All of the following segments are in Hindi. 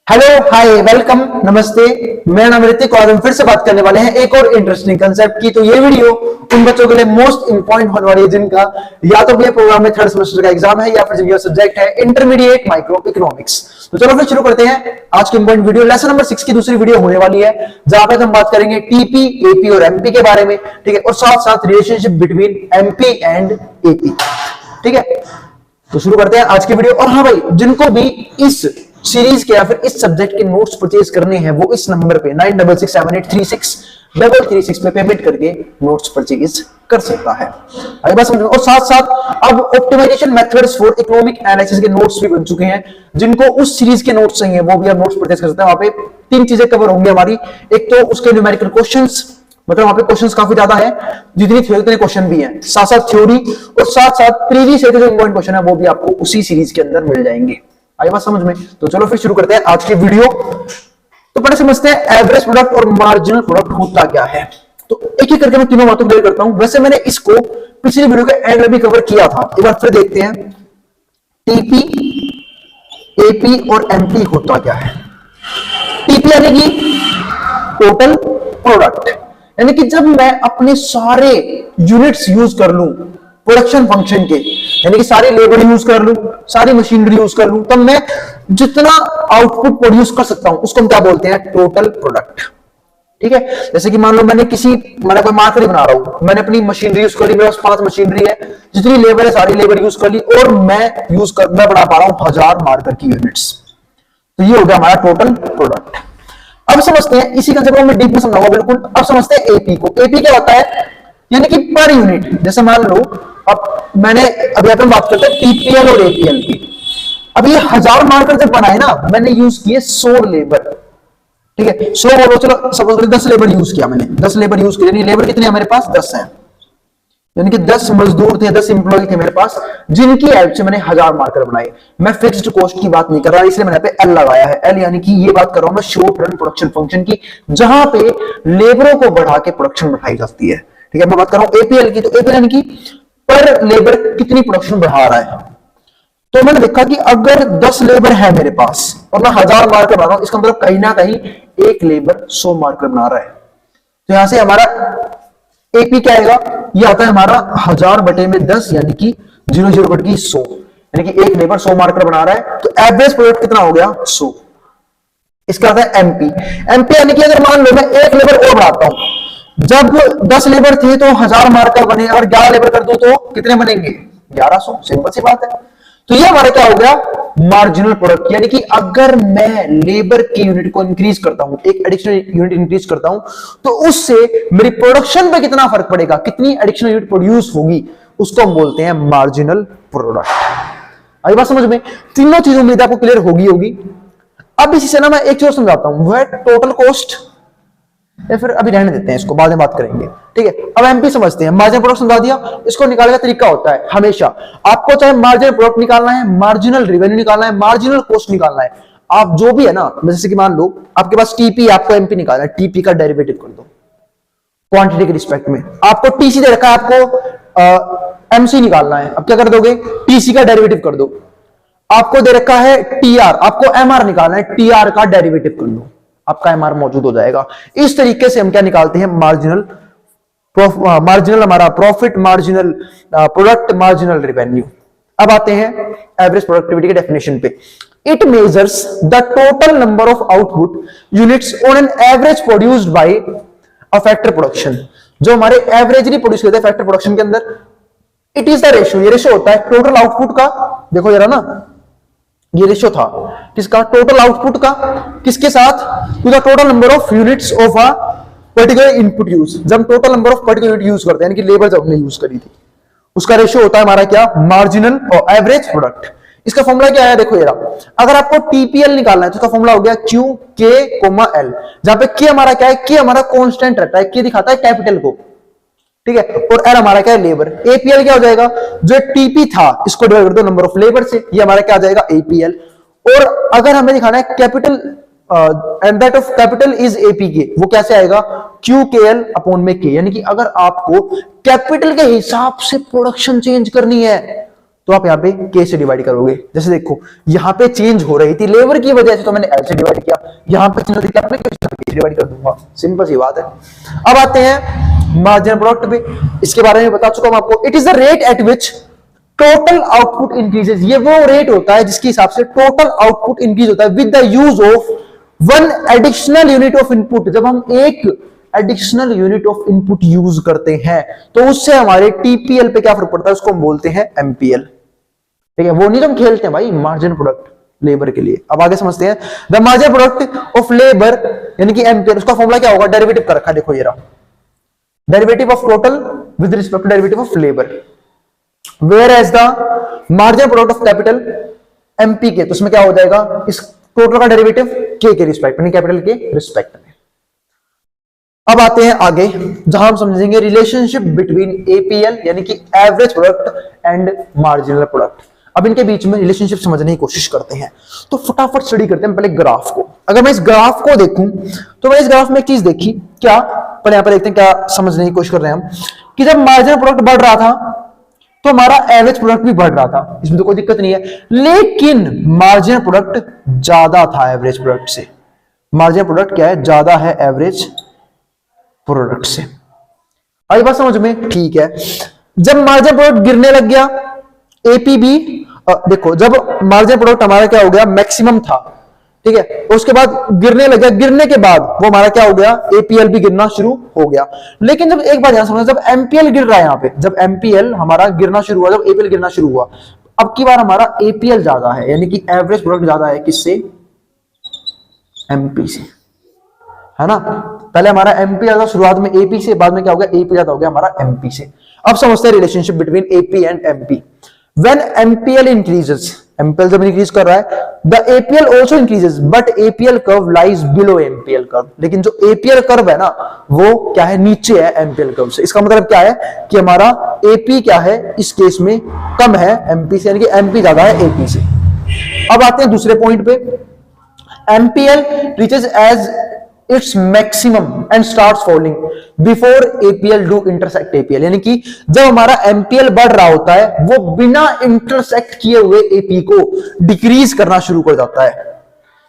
हेलो, हाय, वेलकम, नमस्ते। मेरा नाम ऋतिक और हम फिर से बात करने वाले हैं एक और इंटरेस्टिंग कंसेप्ट की। तो ये वीडियो उन बच्चों के लिए मोस्ट इंपॉर्टेंट होने वाली है जिनका या तो बी प्रोग्राम में थर्ड सेमेस्टर का एग्जाम है या फिर जिनका सब्जेक्ट है इंटरमीडिएट माइक्रो इकोनॉमिक्स। तो चलो फिर शुरू करते हैं आज की इंपॉर्टेंट वीडियो। लेसन नंबर 6 की दूसरी वीडियो होने वाली है जहां पर हम बात करेंगे टीपी, एपी और एमपी के बारे में, ठीक है, और साथ साथ relationship between MP and AP, ठीक है। तो शुरू करते हैं आज की वीडियो। और हाँ भाई, जिनको भी इस सीरीज के या फिर इस सब्जेक्ट के नोट्स परचेज करने हैं वो इस नंबर पे 9667836336 पे पेमेंट करके नोट्स परचेज कर सकता है। आगे बात समझो। और साथ साथ अब optimization methods for economic analysis के नोट्स भी बन चुके हैं। जिनको उस सीरीज के नोट्स चाहिए वो भी आप नोट्स परचेज कर सकते हैं। वहां पे तीन चीजें कवर होंगी हमारी। एक तो उसके न्यूमेरिकल क्वेश्चंस, मतलब वहां पे क्वेश्चंस काफी ज्यादा है, जितनी थ्योरी उतने क्वेश्चन भी हैं, साथ साथ थ्योरी और साथ साथ प्रीवियस ईयर के जो इंपॉर्टेंट क्वेश्चन है वो भी आपको उसी सीरीज के अंदर मिल जाएंगे। आई बात समझ में? तो चलो फिर शुरू करते हैं आज की वीडियो। तो पहले समझते हैं एवरेज प्रोडक्ट और मार्जिनल प्रोडक्ट होता क्या है। तो एक एक करके मैं तीनों बातों क्लियर करता हूं। वैसे मैंने इसको पिछली वीडियो के एंड में भी कवर किया था, एक बार फिर देखते हैं। टीपी, एपी और एमपी होता क्या है। टीपी यानी कि टोटल प्रोडक्ट, यानी कि जब मैं अपने सारे यूनिट्स यूज कर लूं प्रोडक्शन फंक्शन के, यानी कि सारी लेबर यूज कर लूं, सारी मशीनरी यूज कर लूं, तब मैं जितना आउटपुट प्रोड्यूस कर सकता हूं उसको हम क्या बोलते हैं, टोटल प्रोडक्ट, ठीक है। जैसे कि मान लो मैंने कोई मार्कर बना रहा हूं, मैंने अपनी मशीनरी यूज कर ली, मेरे पास 5 मशीनरी है, जितनी लेबर है सारी लेबर यूज कर ली और मैं बना पा रहा हूं 1000 मार्कर की यूनिट्स। तो ये हो गया हमारा टोटल प्रोडक्ट। अब समझते हैं, इसी कंसेप्ट को मैं डीप में समझाऊंगा बिल्कुल। अब समझते हैं एपी को। एपी क्या होता है, यानी कि पर यूनिट। जैसे मान लो अब मैंने अभी अपन बात करते हैं टीपीएल और एपीएल की। अब ये 1000 मार्कर जब बनाए ना, मैंने यूज किए 100 लेबर, ठीक है। 100 बोलो, चलो सपोज 10 लेबर यूज किया मैंने, 10 लेबर यूज किया। लेबर कितने मेरे पास 10 है, यानी कि 10 मजदूर थे, 10 इंप्लॉय थे मेरे पास, जिनकी हेल्प से मैंने 1000 मार्कर बनाए। मैं फिक्स्ड कॉस्ट की बात नहीं कर रहा, इसलिए मैंने पे एल लगाया है। एल यानी कि ये बात कर रहा हूं मैं शॉर्ट रन प्रोडक्शन फंक्शन की, जहां पे लेबरों को बढ़ा के प्रोडक्शन बढ़ाई जाती है, ठीक है। मैं बात कर रहा हूं एपीएल की। तो एपीएल यानी कि पर लेबर कितनी प्रोडक्शन बढ़ा रहा है। तो मैंने देखा कि अगर 10 लेबर है मेरे पास और मैं 1000 मार्कर बना रहा हूं, इसका मतलब कहीं ना कहीं एक लेबर 100 मार्कर बना रहा है। तो यहां से हमारा एपी क्या आएगा, ये आता है हमारा 1000 बटे में 10, यानी कि 00 बटे 100, यानी कि एक लेबर 100 मार्कर बना रहा है। तो एवरेज प्रोडक्ट कितना हो गया, 100। इसका आता है एमपी। एमपी यानी कि अगर मान लो मैं एक लेबर और बढ़ाता हूं, जब 10 लेबर थे तो 1000 मार्कर बने, और 11 लेबर कर दो तो कितने बनेंगे, 1100। सिंपल सी बात है। तो ये हमारा क्या हो गया, मार्जिनल प्रोडक्ट। यानी कि अगर मैं लेबर की यूनिट को इंक्रीज करता हूं, एक एडिशनल यूनिट इंक्रीज करता हूं, तो उससे मेरी प्रोडक्शन पे कितना फर्क पड़ेगा, कितनी एडिशनल यूनिट प्रोड्यूस होगी, उसको हम बोलते हैं मार्जिनल प्रोडक्ट। आई बात समझ में? तीनों चीजों उम्मीद आपको क्लियर होगी। अब इसी से ना मैं एक चीज समझाता हूं, वो है टोटल कॉस्ट, या फिर अभी रहने देते हैं इसको, बाद में बात करेंगे, ठीक है। अब एमपी समझते हैं। मार्जिनल प्रोडक्ट समझा दिया। इसको निकालने का तरीका होता है, हमेशा आपको चाहे मार्जिनल प्रोडक्ट निकालना है, मार्जिनल रेवेन्यू निकालना है, मार्जिनल कॉस्ट निकालना है, आप जो भी है ना, जैसे कि मान लो आपके पास टीपी, आपको एमपी निकालना है, टीपी का डेरिवेटिव कर दो क्वांटिटी के रिस्पेक्ट में। आपको टीसी दे रखा है, आपको एमसी निकालना है, अब क्या कर दोगे, टीसी का डेरिवेटिव कर दो। आपको दे रखा है टीआर, आपको एमआर निकालना है, टीआर का डेरिवेटिव कर लो, आपका एमआर मौजूद हो जाएगा। इस तरीके से हम क्या निकालते हैं, मार्जिनल हमारा profit, marginal product, marginal revenue. अब आते हैं एवरेज प्रोडक्टिविटी के डेफिनेशन पे। It measures the total number of output units on an average produced by a factor production. जो हमारे एवरेजली प्रोड्यूस करते हैं फैक्टर प्रोडक्शन के अंदर, इट इज द रेशियो। ये रेशियो होता है टोटल आउटपुट का, देखो जरा ना, ये रेशियो था किसका, टोटल आउटपुट का, किसके साथ, to the total number of units of a particular input use. जब total number of particular unit use करते हैं, यानी कि लेबर जब हमने यूज करी थी, उसका रेशियो होता है हमारा क्या, मार्जिनल और एवरेज प्रोडक्ट। इसका फॉर्मूला क्या है, देखो यार, अगर आपको टीपीएल निकालना है तो इसका फॉर्मूला हो गया क्यू के एल, जहां पे के हमारा क्या है, के हमारा कांस्टेंट रहता है, के दिखाता है कैपिटल को, ठीक है, और एल हमारा क्या है, लेबर। एपीएल क्या हो जाएगा, जो टीपी था इसको डिवाइड कर दो नंबर ऑफ लेबर से, ये हमारा क्या आ जाएगा, एपीएल। और अगर हमें दिखाना है capital and that of capital is AP के, वो कैसे आएगा, क्यू के एल अपॉन में के। यानी कि अगर आपको कैपिटल के हिसाब से प्रोडक्शन चेंज करनी है तो आप यहाँ पे के से डिवाइड करोगे। जैसे देखो यहाँ पे चेंज हो रही थी लेबर की वजह से, तो मैंने एल से डिवाइड किया, यहाँ पे चेंज हो रही थी आपने के से डिवाइड कर दूंगा, सिंपल सी बात है। अब आते हैं मार्जिनल प्रोडक्ट पे, इसके बारे में बता चुका हूं आपको। It is the rate at which total output increases, ये वो रेट होता है जिसके हिसाब से टोटल आउटपुट इंक्रीज होता है with the use of one additional unit of input. जब हम एक additional unit of input use करते हैं तो उससे हमारे टीपीएल पे क्या फर्क पड़ता है, उसको हम बोलते हैं एमपीएल। ठीक है, वो नहीं हम खेलते हैं भाई, मार्जिनल प्रोडक्ट लेबर के लिए। अब आगे समझते हैं the marginal product of labour यानी कि एमपीएल, उसका फॉर्मूला क्या होगा, डेरिवेटिव कर रखा है, देखो ये रहा, derivative of total with respect to derivative of labour. Whereas the marginal product of capital MP K, तो उसमें क्या हो जाएगा, इस टोटल का डेरिवेटिव के रिस्पेक्ट में, कैपिटल के रिस्पेक्ट में। अब आते हैं आगे जहां हम समझेंगे रिलेशनशिप बिटवीन एपीएल यानी कि average product and marginal product. अब इनके बीच में रिलेशनशिप समझने की कोशिश करते हैं, तो फटाफट स्टडी करते हैं पहले ग्राफ को। अगर मैं इस ग्राफ को देखूं तो मैं इस ग्राफ में एक चीज देखी, क्या पहले यहां पर देखते हैं क्या समझने की कोशिश कर रहे हैं हम, कि जब मार्जिनल प्रोडक्ट बढ़ रहा था तो हमारा एवरेज प्रोडक्ट भी बढ़ रहा था, इसमें तो कोई दिक्कत नहीं है, लेकिन मार्जिनल प्रोडक्ट ज्यादा था एवरेज प्रोडक्ट से। मार्जिनल प्रोडक्ट क्या है, ज्यादा है एवरेज प्रोडक्ट से। आई बात समझ में, ठीक है। जब मार्जिनल प्रोडक्ट गिरने लग गया एपीबी, देखो जब मार्जिनल प्रोडक्ट हमारा क्या हो गया, मैक्सिमम था, ठीक है, उसके बाद गिरने लग गया, गिरने के बाद वो हमारा क्या हो गया, एपीएल भी गिरना शुरू हो गया। लेकिन जब एक बार ध्यान समझना, जब एमपीएल गिर रहा है यहाँ पे, जब एमपीएल हमारा गिरना शुरू हुआ, जब एपीएल गिरना शुरू हुआ, अब की बार हमारा एपीएल ज्यादा है, यानी कि एवरेज प्रोडक्ट ज्यादा है, किससे, एमपी से, है ना। पहले हमारा एमपी ज्यादा शुरुआत में एपी से, बाद में क्या हो गया, एपी ज्यादा हो गया हमारा एमपी से। अब समझते हैं relationship between AP and MP. When MPL increases, MPL जब इंक्रीज कर रहा है, the APL also increases but APL curve lies below MPL curve. लेकिन जो एपीएल कर्व है ना, वो क्या है, नीचे है एमपीएल कर्व से। इसका मतलब क्या है कि हमारा एपी क्या है, इस केस में कम है एमपी से, यानी कि एमपी ज्यादा है एपी से। अब आते हैं दूसरे पॉइंट पे, MPL reaches as its maximum and starts falling before APL do intersect APL, यानी कि जब हमारा एमपीएल बढ़ रहा होता है वो बिना इंटरसेक्ट किए हुए एपी को डिक्रीज करना शुरू कर जाता है,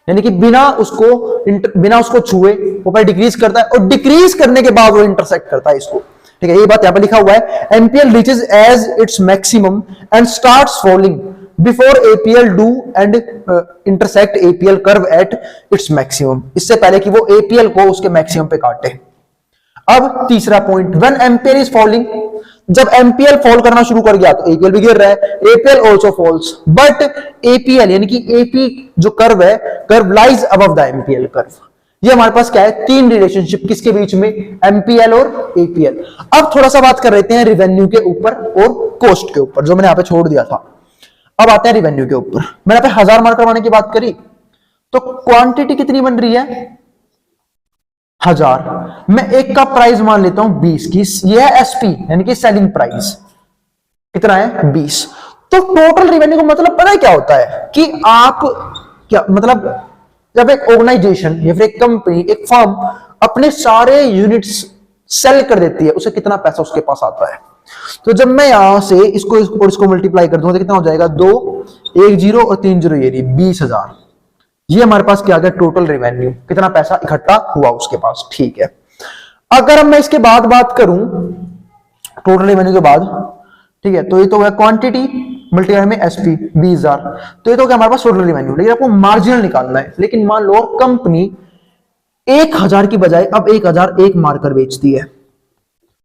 यानी कि बिना उसको छुए वो पहले डिक्रीज करता है और डिक्रीज करने के बाद वो इंटरसेक्ट करता है इसको। ठीक है, ये बात यहां पर लिखा हुआ है, MPL reaches as its maximum and starts falling before APL do and intersect APL curve at its maximum, इससे पहले कि वो एपीएल को उसके मैक्सिमम पे काटे। अब तीसरा point, when ampere is falling, जब एम्पियर फॉल करना शुरू कर गया तो एपीएल भी गिर रहा है, APL also falls but APL यानी कि एपी जो कर्व है, curve lies above the MPL curve. ये हमारे पास क्या है, तीन रिलेशनशिप किसके बीच में, एमपीएल और एपीएल। अब थोड़ा सा बात कर लेते हैं रिवेन्यू के ऊपर और कॉस्ट के ऊपर, जो मैंने यहां पे छोड़ दिया था। अब आते हैं रिवेन्यू के ऊपर। मैंने यहाँ पे 1000 मार्क करवाने की बात करी, तो क्वांटिटी कितनी बन रही है, 1000। मैं एक का प्राइस मान लेता हूं 20 की, यह है एसपी यानी कि सेलिंग प्राइस, कितना है 20। तो टोटल रिवेन्यू का मतलब पता है क्या होता है, कि आप क्या मतलब, जब एक ऑर्गेनाइजेशन या फिर एक कंपनी, एक फर्म अपने सारे यूनिट्स सेल कर देती है, उसे कितना पैसा उसके पास आता है। तो जब मैं यहां से इसको मल्टीप्लाई कर दूंगा तो कितना हो जाएगा, 2 1 0 और 3 0, ये 20,000। ये हमारे पास क्या आ गया, टोटल रिवेन्यू, कितना पैसा इकट्ठा हुआ उसके पास। ठीक है, अगर मैं इसके बाद बात करूं टोटल रिवेन्यू के बाद, ठीक है, तो ये तो है क्वांटिटी मल्टीप्लाई में एसपी 20,000, तो ये तो क्या हमारे पास टोटल रिवेन्यू। लेकिन आपको मार्जिनल निकालना है, लेकिन मान लो कंपनी 1000 की बजाय अब 1001 मार्कर बेचती है,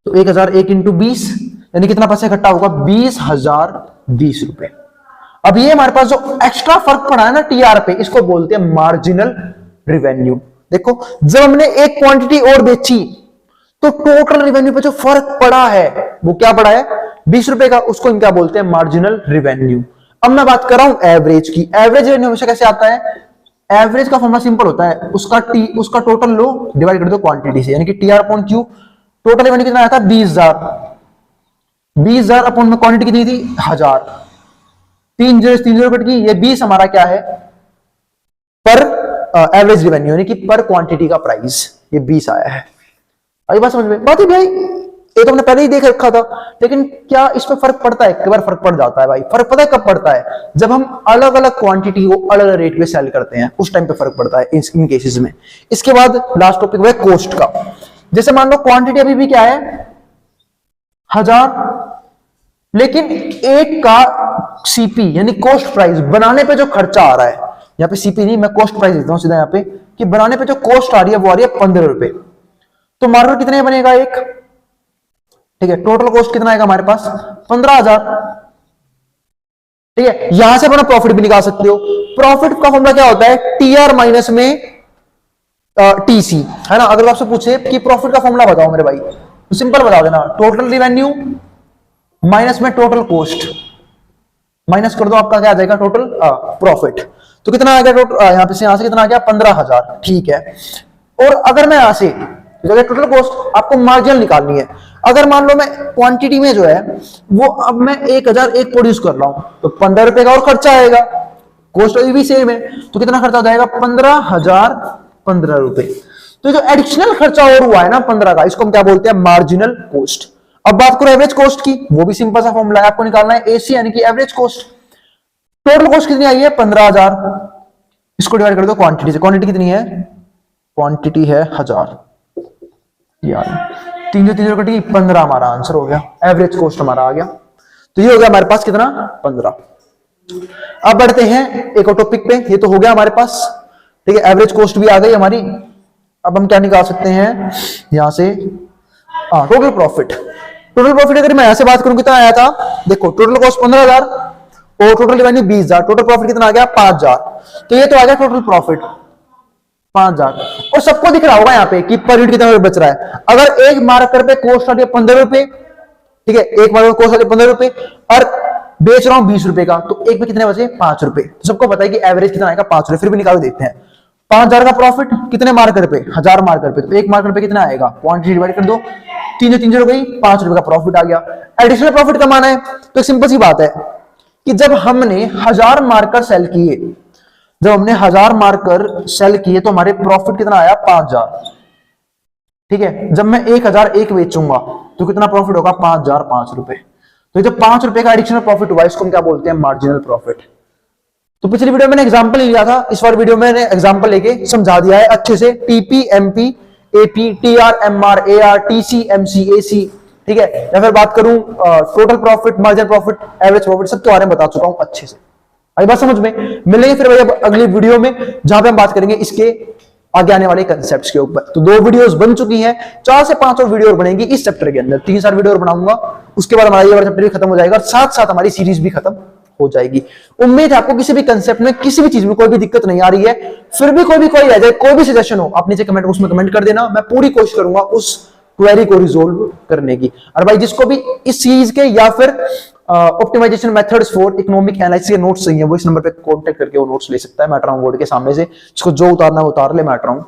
तो 1001 इंटू 20 यानी कितना पैसा इकट्ठा होगा, 20,020 रुपए। अब ये हमारे पास जो एक्स्ट्रा फर्क पड़ा है ना टीआर पे, इसको बोलते हैं मार्जिनल रिवेन्यू। देखो जब हमने एक क्वांटिटी और बेची तो टोटल रिवेन्यू पे जो फर्क पड़ा है वो क्या पड़ा है, 20 रुपए का, उसको हम क्या बोलते हैं, मार्जिनल रिवेन्यू। अब मैं बात कर रहा हूं एवरेज की। एवरेज रिवेन्यू हमेशा कैसे आता है, एवरेज का फॉर्मूला सिंपल होता है, उसका टोटल लो डिवाइड कर दो क्वांटिटी से, यानी कि TR upon Q. Total revenue कितना आया था, 20,000 अपॉन में क्वांटिटी कितनी थी, 1000, 3 0 कट की, ये 20 हमारा क्या है, पर एवरेज रिवेन्यू यानी कि पर क्वांटिटी का प्राइस, ये 20 आया है। आई बात समझ में, बात है भाई, ये तो हमने पहले ही देख रखा था, लेकिन क्या इस पे फर्क पड़ता है? कई बार फर्क पड़ जाता है भाई। फर्क पता है कब पड़ता है? जब हम अलग अलग क्वांटिटी को अलग अलग रेट पे सेल करते हैं, उस टाइम पे फर्क पड़ता है इन केसेस में। इसके बाद लास्ट टॉपिक है कॉस्ट का। जैसे मान लो क्वांटिटी अभी भी क्या है 1000, लेकिन एक का सीपी यानी कॉस्ट प्राइस बनाने पे जो खर्चा आ रहा है, यहाँ पे सीपी नहीं, मैं कॉस्ट प्राइस देता हूं सीधा यहाँ पे, कि बनाने पे जो कॉस्ट आ रही है वो आ रही है 15 रुपए। तो मार्केट कितने बनेगा एक? ठीक है, टोटल कॉस्ट कितना आएगा हमारे पास? 15,000। ठीक है, यहां से अपना प्रॉफिट भी निकाल सकते हो। प्रॉफिट का फॉर्मूला क्या होता है? टीआर माइनस में टीसी, है ना। अगर आपसे पूछे कि प्रॉफिट का फॉर्मूला बताओ मेरे भाई, तो सिंपल बता देना, टोटल रिवेन्यू माइनस में टोटल कॉस्ट, माइनस कर दो, आपका क्या आ जाएगा? Total profit. तो कितना आ गया टोटल? यहां से कितना आ गया? 15,000। ठीक है, और अगर मैं यहां से टोटल कॉस्ट, आपको मार्जिनल निकालनी है। अगर मान लो मैं क्वांटिटी में जो है वो अब मैं 1001 प्रोड्यूस कर रहा हूं, तो 15 रुपए का और खर्चा आएगा, कॉस्ट भी सेम है, तो कितना खर्चा हो जाएगा? 15,015 रुपए। तो जो एडिशनल खर्चा और हुआ है ना 15 का, इसको हम क्या बोलते हैं? Marginal cost. अब बात करो एवरेज कॉस्ट की, वो भी सिंपल सा फॉर्मूला है, आपको निकालना है एसी यानी कि एवरेज कॉस्ट। टोटल कॉस्ट कितनी आई है? 15,000। इसको डिवाइड कर दो क्वांटिटी से। क्वांटिटी कितनी है? क्वांटिटी है 1000 यार, 3 कटी 15 हमारा आंसर हो गया, एवरेज कॉस्ट हमारा आ गया। तो ये हो गया हमारे पास कितना? 15। अब बढ़ते हैं एक और टॉपिक पे, ये तो हो गया हमारे पास। ठीक है, एवरेज कॉस्ट भी आ गई हमारी। अब हम क्या निकाल सकते हैं यहां से? Total profit. टोटल प्रॉफिट अगर मैं यहां से बात करूं कितना आया था? देखो, टोटल कॉस्ट 15,000 और टोटल रेवेन्यू 20,000, टोटल प्रॉफिट कितना आ गया? 5,000। तो ये तो आ गया टोटल प्रॉफिट 5,000। और सबको दिख रहा होगा यहाँ पे कि पर यूनिट कितना बच रहा है। अगर एक मार्कर पे कॉस्ट आ रही है 15 रुपए, ठीक है, एक मार्कर कॉस्ट आ रही है 15 रुपए और बेच रहा हूं 20 रुपए का, तो एक पे कितने बचे? 5 रुपए। तो सबको पता है कि एवरेज कितना आएगा? 5 रुपए। फिर भी निकाल देते हैं। 5,000 का प्रॉफिट कितने मार्कर पे? 1000 मार्कर पे, तो एक मार्कर पे कितना आएगा? क्वांटिटी डिवाइड कर दो, 3 हो गई, 5 रुपए का प्रॉफिट आ गया। एडिशनल प्रॉफिट कमाना है तो एक सिंपल सी बात है कि जब हमने 1000 मार्कर सेल किए, जब हमने 1000 मार्कर सेल किए तो हमारे प्रॉफिट कितना आया? 5,000। ठीक है, जब मैं 1001 बेचूंगा तो कितना प्रॉफिट होगा? 5,005 रुपए। तो ये जो 5 रुपए का एडिशनल प्रॉफिट हुआ, इसको हम क्या बोलते हैं? Marginal profit. तो पिछली वीडियो में मैंने एग्जांपल लिया था, इस बार वीडियो में मैंने एग्जांपल लेके समझा दिया है अच्छे से। TP, MP, AP, TR, MR, AR, TC, MC, AC. ठीक है, या फिर बात करूं total profit, marginal profit, average profit, सबके बारे में बता चुका हूं अच्छे से। आई बात समझ में? मिलेंगे फिर भाई अगली वीडियो में, जहां पे हम बात करेंगे इसके आगे आने वाले कंसेप्ट्स के ऊपर। तो 2 वीडियोस बन चुकी हैं, 4 से 5 और वीडियो बनेंगी इस चैप्टर के अंदर। 3-4 वीडियो और बनाऊंगा, उसके बाद हमारा ये वाला चैप्टर भी खत्म हो जाएगा, साथ साथ हमारी सीरीज भी खत्म हो जाएगी। उम्मीद है आपको किसी भी कंसेप्ट में, किसी भी चीज में कोई भी दिक्कत नहीं आ रही है। फिर भी कोई रह जाए, कोई भी सजेशन हो, आप नीचे कमेंट बॉक्स में कमेंट कर देना, मैं पूरी कोशिश करूंगा उस क्वेरी को रिजोल्व करने की। और भाई जिसको भी इस सीरीज के या फिर optimization methods for economic analysis के नोट्स चाहिए, वो इस नंबर पे कांटेक्ट करके वो नोट्स ले सकता है। मैं रहा हूं बोर्ड के सामने से, जिसको जो उतारना है वो उतार ले, मैं रहा हूं।